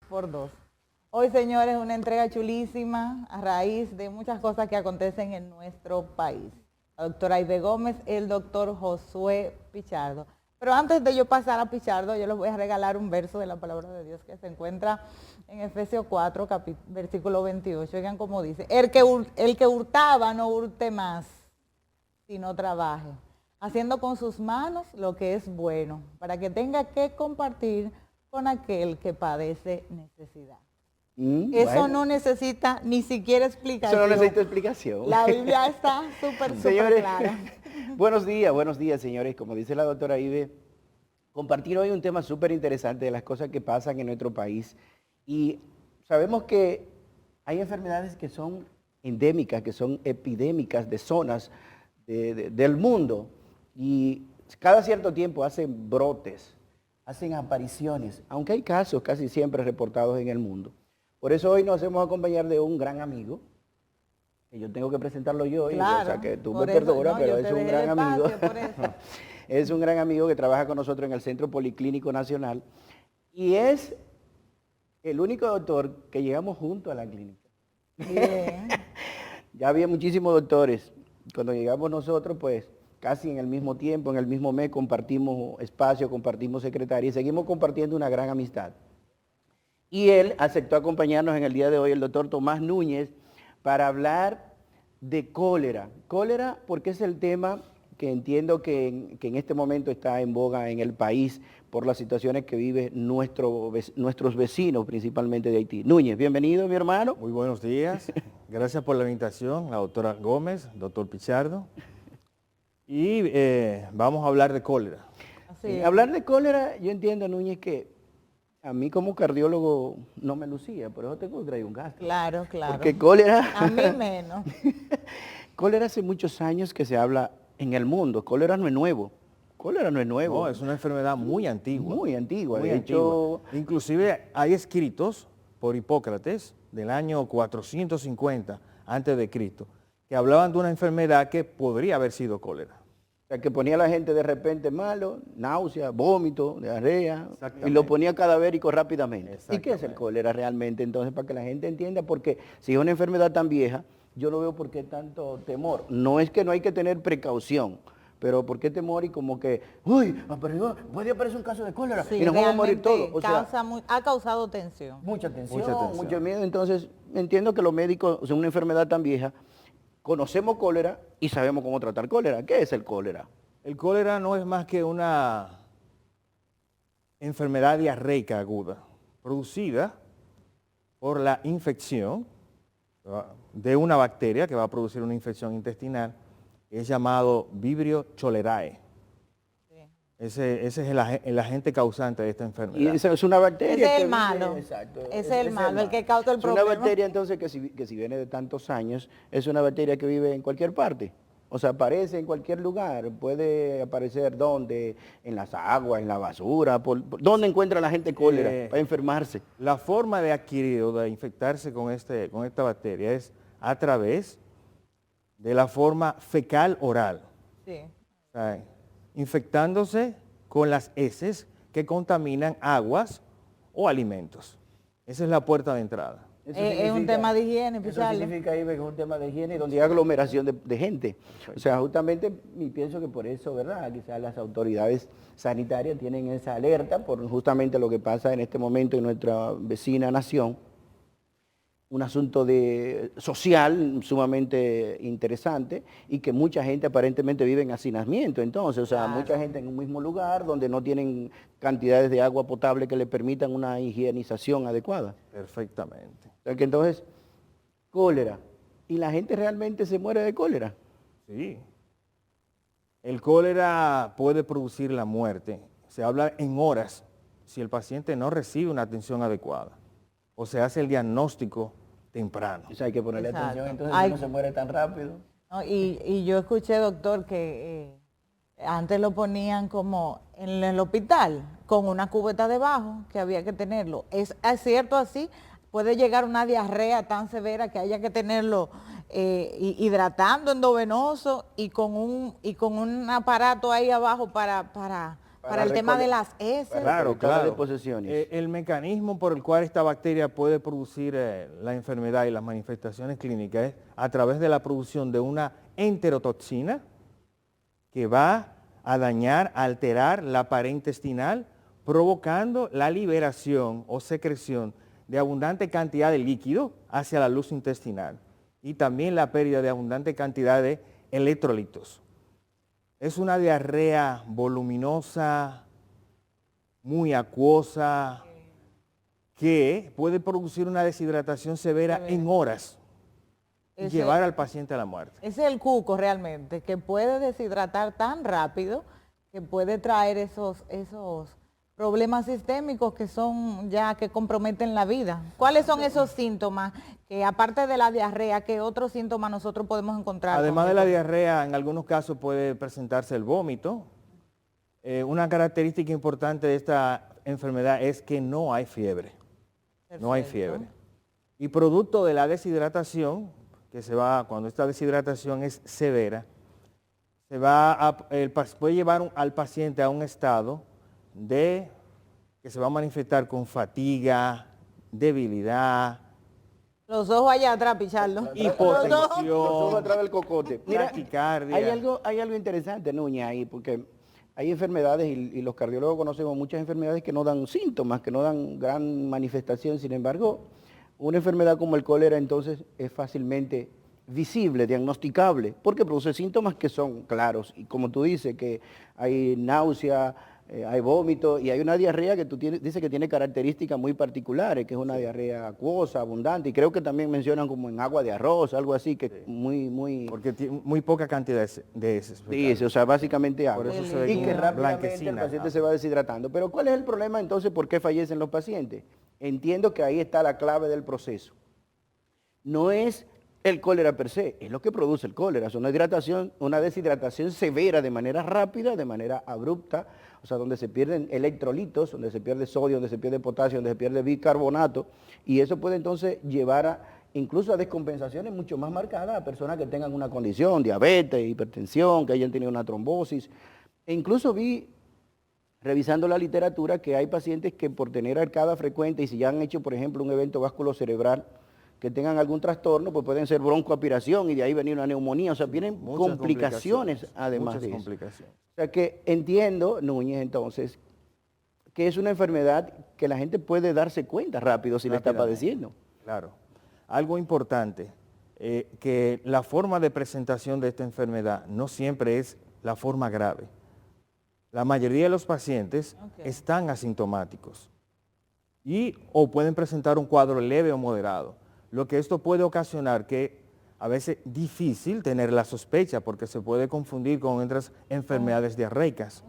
por dos. Hoy, señores, una entrega chulísima a raíz de muchas cosas que acontecen en nuestro país. La doctora Ibe Gómez, el doctor Josué Pichardo. Pero antes de yo pasar a Pichardo, yo les voy a regalar un verso de la palabra de Dios que se encuentra en Efesios 4, versículo 28. Oigan cómo dice, el que hurtaba no hurte más, sino trabaje, haciendo con sus manos lo que es bueno, para que tenga que compartir con aquel que padece necesidad. Eso Bueno, no necesita ni siquiera explicación. eso no necesita explicación. La Biblia está súper Señores, clara. buenos días, señores. Como dice la doctora Ibe, compartir hoy un tema súper interesante de las cosas que pasan en nuestro país. Y sabemos que hay enfermedades que son endémicas, que son epidémicas de zonas del mundo. Y cada cierto tiempo hacen brotes, hacen apariciones, aunque hay casos casi siempre reportados en el mundo. Por eso hoy nos hacemos acompañar de un gran amigo, que yo tengo que presentarlo yo, Claro, o sea que tú me por eso, perdonas, no, pero yo es te un dejé gran el amigo. espacio por eso. Es un gran amigo que trabaja con nosotros en el Centro Policlínico Nacional y es el único doctor que llegamos juntos a la clínica. Bien. Ya había muchísimos doctores. Cuando llegamos nosotros, pues casi en el mismo tiempo, en el mismo mes, compartimos espacio, compartimos secretaria y seguimos compartiendo una gran amistad. Y él aceptó acompañarnos en el día de hoy, el doctor Tomás Núñez, para hablar de cólera. Cólera porque es el tema que entiendo que en este momento está en boga en el país por las situaciones que viven nuestros vecinos, principalmente de Haití. Núñez, bienvenido, mi hermano. Muy buenos días. Gracias por la invitación, la doctora Gómez, doctor Pichardo. Y vamos a hablar de cólera. Así es. Hablar de cólera, yo entiendo, Núñez, que a mí como cardiólogo no me lucía, por eso tengo que traer un gasto. Claro, claro. Porque cólera... A mí menos. Cólera hace muchos años que se habla en el mundo. Cólera no es nuevo. Cólera no es nuevo. No, es una enfermedad muy antigua. Muy antigua. Muy De antigua. hecho, Inclusive hay escritos por Hipócrates del año 450 antes de Cristo que hablaban de una enfermedad que podría haber sido cólera. o sea, que ponía a la gente de repente malo, náusea, vómito, diarrea, y Exactamente. lo ponía cadavérico rápidamente. ¿Y qué es el Exactamente. cólera realmente? Entonces, para que la gente entienda, porque si es una enfermedad tan vieja, yo no veo por qué tanto temor. No es que no hay que tener precaución, pero ¿por qué temor? Y como que, uy, puede aparecer un caso de cólera Sí, y nos vamos a morir realmente todos. O sea, ha causado tensión. mucha tensión, Mucha tensión. mucho miedo. Entonces, entiendo que los médicos, son una enfermedad tan vieja, conocemos cólera y sabemos cómo tratar cólera. ¿Qué es el cólera? El cólera no es más que una enfermedad diarreica aguda, producida por la infección de una bacteria que va a producir una infección intestinal, es llamado Vibrio cholerae. Sí. Ese es el agente causante de esta Y enfermedad. esa es una bacteria. Ese es que el vive- malo. Exacto. Ese es el malo, el que causa el Es problema. una bacteria entonces que si viene de tantos años, es una bacteria que vive en cualquier parte. O sea, aparece en cualquier lugar. Puede aparecer donde, en las aguas, en la basura. ¿Dónde encuentra la gente cólera para enfermarse? La forma de adquirir o de infectarse con esta bacteria es a través de la forma fecal oral. Sí. O sea, infectándose con las heces que contaminan aguas o alimentos. Esa es la puerta de entrada. Eso Es un tema de higiene, Eso Pichardo. significa Ibe, que es un tema de higiene donde hay aglomeración de gente. O sea, justamente y pienso que por eso, ¿verdad? Quizás las autoridades sanitarias tienen esa alerta por justamente lo que pasa en este momento en nuestra vecina nación. Un asunto social sumamente interesante y que mucha gente aparentemente vive en hacinamiento. Entonces, o sea, Claro. mucha gente en un mismo lugar donde no tienen cantidades de agua potable que le permitan una higienización adecuada. Perfectamente. O sea que entonces, cólera. ¿Y la gente realmente se muere de cólera? Sí. El cólera puede producir la muerte. Se habla en horas si el paciente no recibe una atención adecuada o se hace el diagnóstico temprano. O sea, hay que ponerle Exacto. atención, entonces Ay. si no se muere tan rápido. No, y yo escuché, doctor, que antes lo ponían como en el hospital, con una cubeta debajo, que había que tenerlo. ¿Es cierto así? ¿Puede llegar una diarrea tan severa que haya que tenerlo hidratando endovenoso y con un aparato ahí abajo para Para el tema de las heces. Claro, recolectar las claro. deposiciones. El mecanismo por el cual esta bacteria puede producir la enfermedad y las manifestaciones clínicas es a través de la producción de una enterotoxina que va a dañar, a alterar la pared intestinal, provocando la liberación o secreción de abundante cantidad de líquido hacia la luz intestinal y también la pérdida de abundante cantidad de electrolitos. Es una diarrea voluminosa, muy acuosa, que puede producir una deshidratación severa en horas y Ese- llevar al paciente a la muerte. Ese es el cuco realmente, que puede deshidratar tan rápido que puede traer esos problemas sistémicos que son ya que comprometen la vida. ¿Cuáles son esos síntomas que aparte de la diarrea, qué otros síntomas nosotros podemos encontrar? Además con de la esto? diarrea, en algunos casos puede presentarse el vómito. Una característica importante de esta enfermedad es que no hay fiebre. No hay Perfecto. fiebre. Y producto de la deshidratación, que se va, cuando esta deshidratación es severa, puede llevar al paciente a un estado que se va a manifestar con fatiga, debilidad, Los ojos allá atrás, Pichardo. Los ojos hipotensión, atrás del cocote. Mira, taquicardia. hay algo interesante, Núñez, ahí, porque hay enfermedades y los cardiólogos conocemos muchas enfermedades que no dan síntomas, que no dan gran manifestación. Sin embargo, una enfermedad como el cólera entonces es fácilmente visible, diagnosticable, porque produce síntomas que son claros. Y como tú dices, que hay náusea, hay vómito y hay una diarrea que dice que tiene características muy particulares, que es una diarrea acuosa, abundante, y creo que también mencionan como en agua de arroz, algo así, que muy... Porque tiene muy poca cantidad de heces. Sí, o sea, básicamente agua. Por eso se ve Y que como rápidamente el blanquecina. paciente se va deshidratando. Pero ¿cuál es el problema entonces? ¿Por qué fallecen los pacientes? Entiendo que ahí está la clave del proceso. No es el cólera per se, es lo que produce el cólera. Es una deshidratación severa de manera rápida, de manera abrupta, o sea, donde se pierden electrolitos, donde se pierde sodio, donde se pierde potasio, donde se pierde bicarbonato, y eso puede entonces llevar incluso a descompensaciones mucho más marcadas a personas que tengan una condición, diabetes, hipertensión, que hayan tenido una trombosis. E incluso vi, revisando la literatura, que hay pacientes que por tener arcada frecuente y si ya han hecho, por ejemplo, un evento vasculocerebral, que tengan algún trastorno, pues pueden ser broncoaspiración y de ahí venir una neumonía. O sea, vienen Muchas complicaciones además muchas de eso. complicaciones. O sea que entiendo, Núñez, entonces, que es una enfermedad que la gente puede darse cuenta rápido si la está Rápidamente. padeciendo. Claro. Algo importante, que la forma de presentación de esta enfermedad no siempre es la forma grave. La mayoría de los pacientes están asintomáticos o pueden presentar un cuadro leve o moderado. Lo que esto puede ocasionar que a veces es difícil tener la sospecha porque se puede confundir con otras enfermedades diarreicas.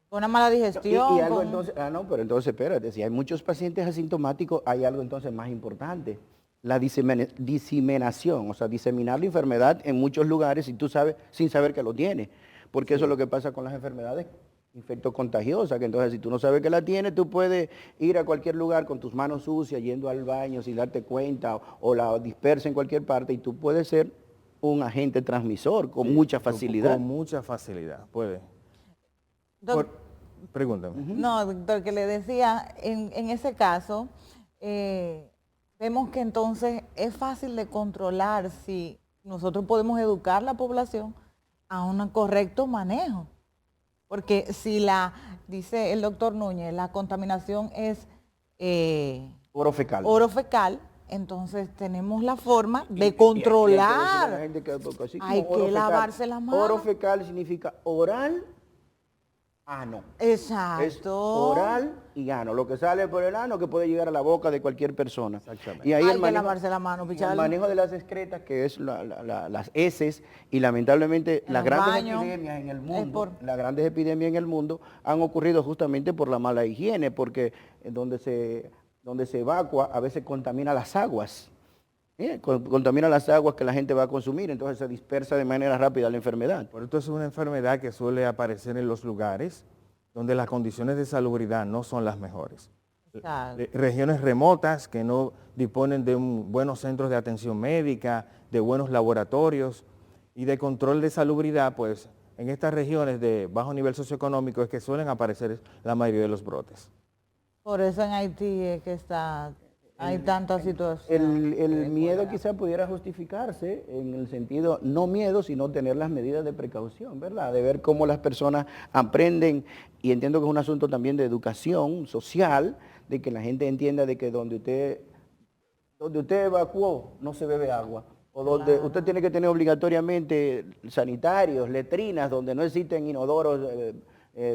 Una mala digestión. Y algo con- entonces, no, pero entonces espérate, si hay muchos pacientes asintomáticos, hay algo entonces más importante, la diseminación, o sea, diseminar la enfermedad en muchos lugares y tú sabes, sin saber que lo tienes, porque eso es lo que pasa con las enfermedades infectocontagiosas, que entonces si tú no sabes que la tienes, tú puedes ir a cualquier lugar con tus manos sucias, yendo al baño sin darte cuenta, o la dispersa en cualquier parte, y tú puedes ser un agente transmisor con mucha facilidad. Con mucha facilidad, puede. Doc- Pregúntame. No, doctor, que le decía, en ese caso, vemos que entonces es fácil de controlar si nosotros podemos educar a la población a un correcto manejo. Porque si dice el doctor Núñez, la contaminación es Oro fecal. oro fecal, entonces tenemos la forma de Y hay que decirle a la controlar. gente que, porque así Hay como oro que fecal, lavarse las manos. Oro fecal significa oral, ano. Exacto. Es oral y ano. Lo que sale por el ano que puede llegar a la boca de cualquier persona. Exactamente. Y ahí Hay que lavarse la mano, el Pichardo. manejo de las excretas, que es las heces, y lamentablemente En las los grandes baños, epidemias en el es mundo, las grandes epidemias en el mundo han ocurrido justamente por la mala higiene, porque donde se evacua a veces contamina las aguas. Contamina las aguas que la gente va a consumir, entonces se dispersa de manera rápida la enfermedad. Por esto es una enfermedad que suele aparecer en los lugares donde las condiciones de salubridad no son las mejores. Exacto. Regiones remotas que no disponen de buenos centros de atención médica, de buenos laboratorios y de control de salubridad, pues en estas regiones de bajo nivel socioeconómico es que suelen aparecer la mayoría de los brotes. Por eso en Haití es que hay tantas situaciones. El miedo quizá pudiera justificarse en el sentido, no miedo, sino tener las medidas de precaución, ¿verdad? De ver cómo las personas aprenden, y entiendo que es un asunto también de educación social, de que la gente entienda de que donde usted evacuó no se bebe agua, o donde usted tiene que tener obligatoriamente sanitarios, letrinas, donde no existen inodoros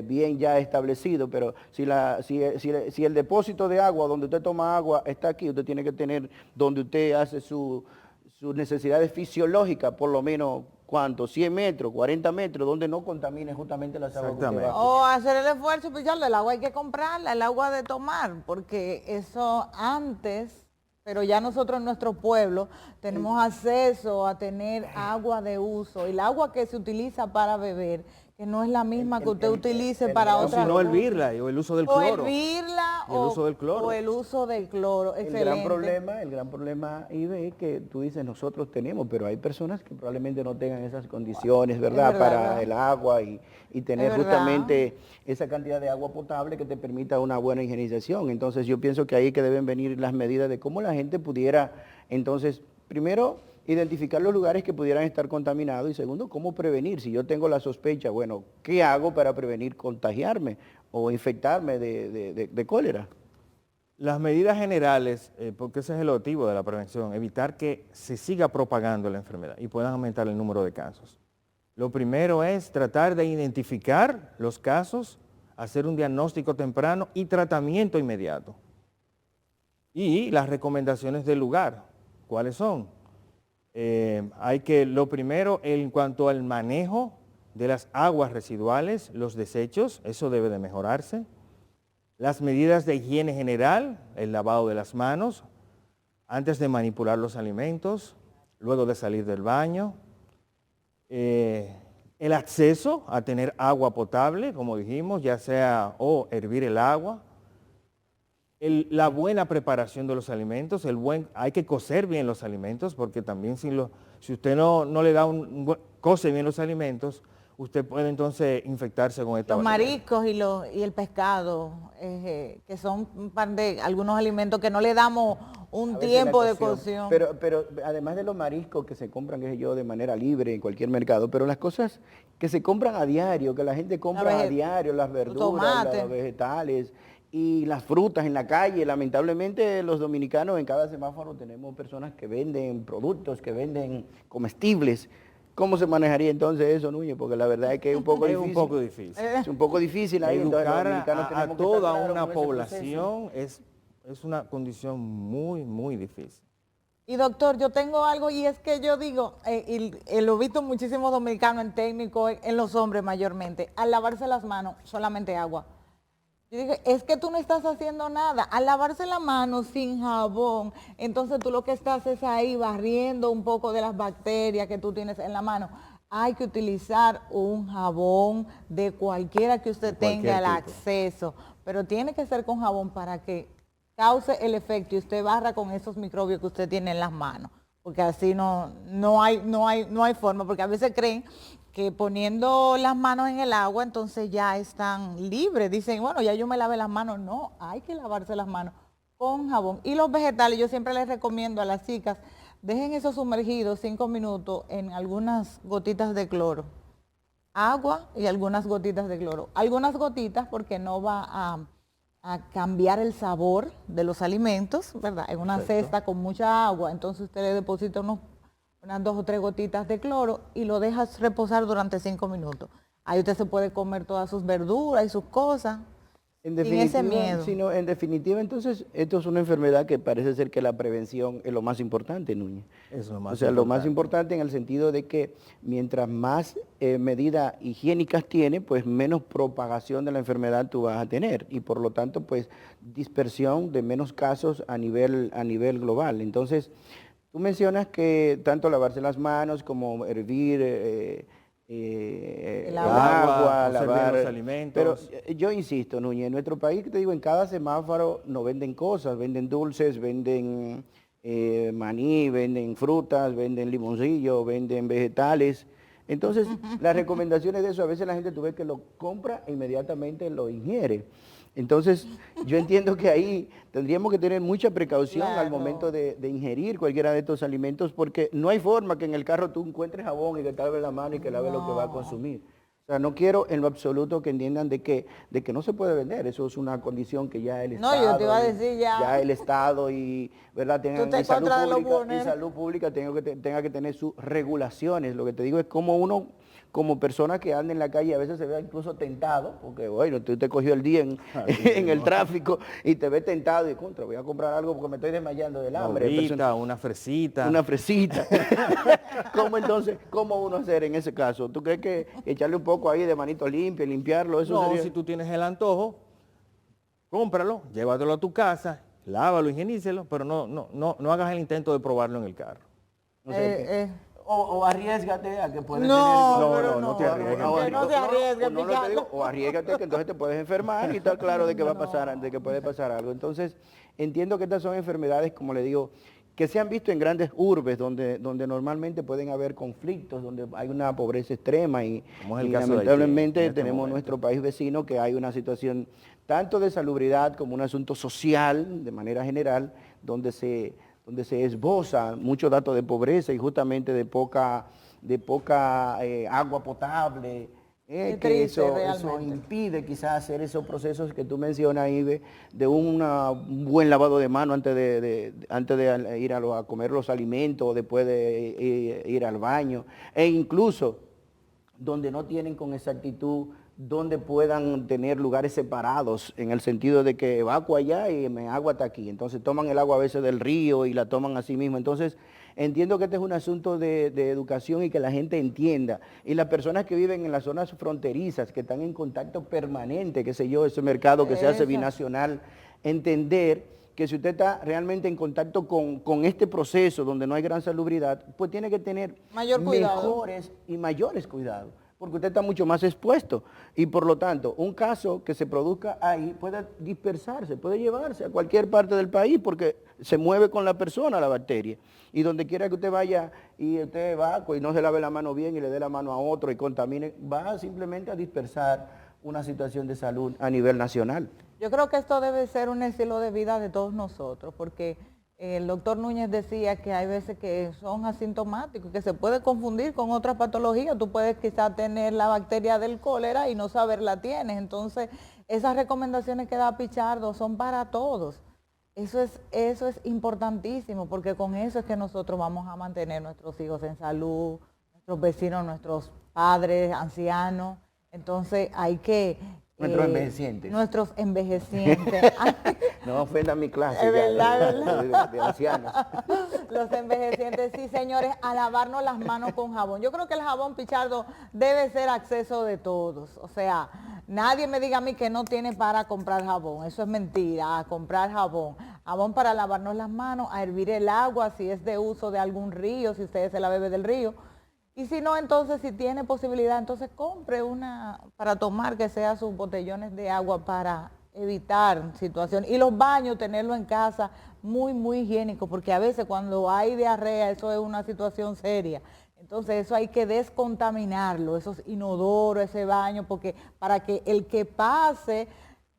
bien ya establecidos, pero si el depósito de agua donde usted toma agua está aquí, usted tiene que tener donde usted hace sus necesidades fisiológicas, por lo menos, ¿cuánto? 100 metros, 40 metros, donde no contamine justamente las aguas que usted Exactamente. va. O hacer el esfuerzo, pues ya el agua hay que comprarla, el agua de tomar, porque eso antes, pero ya nosotros en nuestro pueblo tenemos acceso a tener agua de uso, y el agua que se utiliza para beber, que no es la misma que usted utilice para O otra si no, hervirla, o el uso del o cloro. hervirla Y el uso del cloro. o el uso del cloro. El gran problema, Ibe, es que tú dices nosotros tenemos, pero hay personas que probablemente no tengan esas condiciones, ¿verdad? verdad, Para ¿verdad? el agua y tener Es verdad. justamente esa cantidad de agua potable que te permita una buena higienización. Entonces yo pienso que ahí que deben venir las medidas de cómo la gente pudiera, entonces, primero, identificar los lugares que pudieran estar contaminados y segundo, cómo prevenir. Si yo tengo la sospecha, bueno, ¿qué hago para prevenir contagiarme o infectarme de cólera? Las medidas generales, porque ese es el objetivo de la prevención, evitar que se siga propagando la enfermedad y puedan aumentar el número de casos. Lo primero es tratar de identificar los casos, hacer un diagnóstico temprano y tratamiento inmediato. Y las recomendaciones del lugar, ¿cuáles son? Lo primero, en cuanto al manejo de las aguas residuales, los desechos, eso debe de mejorarse. Las medidas de higiene general, el lavado de las manos, antes de manipular los alimentos, luego de salir del baño. El acceso a tener agua potable, como dijimos, ya sea o hervir el agua. La buena preparación de los alimentos, hay que cocer bien los alimentos, porque también si usted no le da cose bien los alimentos, usted puede entonces infectarse con esta Los bacteria. mariscos y el pescado, que son algunos alimentos que no le damos un A veces tiempo la de cocción. Pero además de los mariscos que se compran, qué sé yo, de manera libre en cualquier mercado, pero las cosas que se compran a diario, que la gente compra a diario, las verduras, tomate. los vegetales y las frutas en la calle. Lamentablemente los dominicanos en cada semáforo tenemos personas que venden productos, que venden comestibles. ¿Cómo se manejaría entonces eso, Núñez? Porque la verdad es que es un poco Es difícil. un poco difícil. Es un poco difícil ahí. Entonces, los Educar dominicanos a tenemos que toda estar claros una con ese proceso. población es una condición muy, muy difícil. Y doctor, yo tengo algo y es que yo digo, y lo he visto muchísimos dominicanos en técnicos, en los hombres mayormente, al lavarse las manos, solamente agua. Yo digo, es que tú no estás haciendo nada. Al lavarse la mano sin jabón, entonces tú lo que estás es ahí barriendo un poco de las bacterias que tú tienes en la mano. Hay que utilizar un jabón de cualquiera que usted tenga el acceso, pero tiene que ser con jabón para que cause el efecto y usted barra con esos microbios que usted tiene en las manos, porque así no hay forma, porque a veces creen que poniendo las manos en el agua entonces ya están libres, dicen, bueno, ya yo me lavé las manos. No, hay que lavarse las manos con jabón. Y los vegetales, yo siempre les recomiendo a las chicas, dejen eso sumergido 5 minutos en algunas gotitas de cloro, agua y algunas gotitas de cloro, algunas gotitas porque no va a cambiar el sabor de los alimentos, ¿verdad? En una cesta con mucha agua, entonces usted le deposita unas 2 o 3 gotitas de cloro y lo dejas reposar durante 5 minutos. Ahí usted se puede comer todas sus verduras y sus cosas sin ese miedo. En definitiva, entonces, esto es una enfermedad que parece ser que la prevención es lo más importante, Núñez. Es lo más O sea, lo más importante. importante en el sentido de que mientras más medidas higiénicas tiene, pues menos propagación de la enfermedad tú vas a tener y por lo tanto, pues dispersión de menos casos a nivel global. Entonces, tú mencionas que tanto lavarse las manos como hervir El agua, cocer bien lavar los alimentos. Pero yo insisto, Núñez, en nuestro país, que te digo, en cada semáforo no venden cosas, venden dulces, venden maní, venden frutas, venden limoncillo, venden vegetales. Entonces, las recomendaciones de eso, a veces la gente tú ves que lo compra e inmediatamente lo ingiere. Entonces, yo entiendo que ahí tendríamos que tener mucha precaución al momento de ingerir cualquiera de estos alimentos, porque no hay forma que en el carro tú encuentres jabón y que te laves la mano y que laves lo que va a consumir. O sea, no quiero en lo absoluto que entiendan de que no se puede vender. Eso es una condición que ya el Estado, yo te iba a decir ya. el Estado y, ¿verdad? Tengan, Tú te salud pública tenga que tener sus regulaciones. Lo que te digo es como uno, como persona que anda en la calle, a veces se ve incluso tentado, porque bueno, tú te cogió el día en el tráfico y te ves tentado y contra, voy a comprar algo porque me estoy desmayando del hambre. Una fresita. Una fresita. ¿Cómo uno hacer en ese caso? ¿Tú crees que echarle un poco ahí de manito limpia, limpiarlo? Eso No, sería... si tú tienes el antojo, cómpralo, llévatelo a tu casa, lávalo, higienícelo, pero no hagas el intento de probarlo en el carro. No sé, o arriésgate a que puedes No te arriesgues. No te arriesgues, o arriésgate que entonces te puedes enfermar y estar claro de que va a pasar, de que puede pasar algo. Entonces, entiendo que estas son enfermedades, como le digo, que se han visto en grandes urbes donde normalmente pueden haber conflictos, donde hay una pobreza extrema y lamentablemente tenemos nuestro país vecino que hay una situación tanto de salubridad como un asunto social de manera general donde se esboza muchos datos de pobreza y justamente de poca agua potable, que eso impide quizás hacer esos procesos que tú mencionas, Ibe, de un buen lavado de mano antes de ir a comer los alimentos o después de ir al baño, e incluso donde no tienen con exactitud donde puedan tener lugares separados, en el sentido de que evacuo allá y me agua hasta aquí. Entonces toman el agua a veces del río y la toman así mismo. Entonces entiendo que este es un asunto de educación y que la gente entienda. Y las personas que viven en las zonas fronterizas, que están en contacto permanente, qué sé yo, ese mercado que se hace binacional, entender que si usted está realmente en contacto con este proceso donde no hay gran salubridad, pues tiene que tener mejores y mayores cuidados, porque usted está mucho más expuesto y por lo tanto un caso que se produzca ahí puede dispersarse, puede llevarse a cualquier parte del país porque se mueve con la persona la bacteria y donde quiera que usted vaya y usted evacue y no se lave la mano bien y le dé la mano a otro y contamine, va simplemente a dispersar una situación de salud a nivel nacional. Yo creo que esto debe ser un estilo de vida de todos nosotros, porque el doctor Núñez decía que hay veces que son asintomáticos, que se puede confundir con otras patologías. Tú puedes quizás tener la bacteria del cólera y no saber la tienes. Entonces, esas recomendaciones que da Pichardo son para todos. Eso es importantísimo, porque con eso es que nosotros vamos a mantener nuestros hijos en salud, nuestros vecinos, nuestros padres, ancianos. Entonces, hay que... Nuestros envejecientes. Nuestros envejecientes. No ofenda mi clase es verdad, de ancianos. Los envejecientes, sí, señores, a lavarnos las manos con jabón. Yo creo que el jabón, Pichardo, debe ser acceso de todos. O sea, nadie me diga a mí que no tiene para comprar jabón. Eso es mentira, a comprar jabón. Jabón para lavarnos las manos, a hervir el agua, si es de uso de algún río, si usted se la bebe del río. Y si no, entonces, si tiene posibilidad, entonces compre una para tomar, que sea sus botellones de agua para evitar situaciones. Y los baños, tenerlo en casa muy, muy higiénico, porque a veces cuando hay diarrea, eso es una situación seria. Entonces, eso hay que descontaminarlo, esos inodoros, ese baño, porque para que el que pase,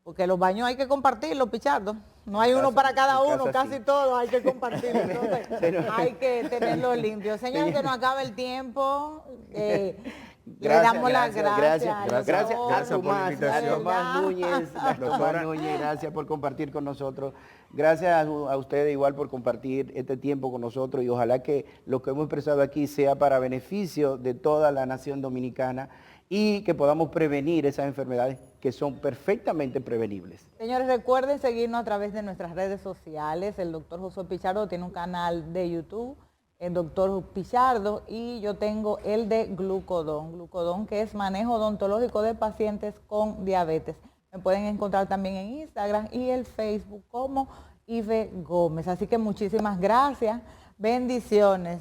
porque los baños hay que compartirlos, Pichardo. No hay uno para cada uno, casi todos hay que compartirlo. Entonces, hay que tenerlo limpio. Señores, se nos acaba el tiempo. Le damos las gracias. Gracias por la invitación. Tomás Núñez, gracias por compartir con nosotros. Gracias a ustedes igual por compartir este tiempo con nosotros y ojalá que lo que hemos expresado aquí sea para beneficio de toda la nación dominicana y que podamos prevenir esas enfermedades que son perfectamente prevenibles. Señores, recuerden seguirnos a través de nuestras redes sociales. El doctor Josué Pichardo tiene un canal de YouTube, el doctor Pichardo, y yo tengo el de Glucodón, que es manejo odontológico de pacientes con diabetes. Me pueden encontrar también en Instagram y el Facebook como Ibe Gómez. Así que muchísimas gracias, bendiciones.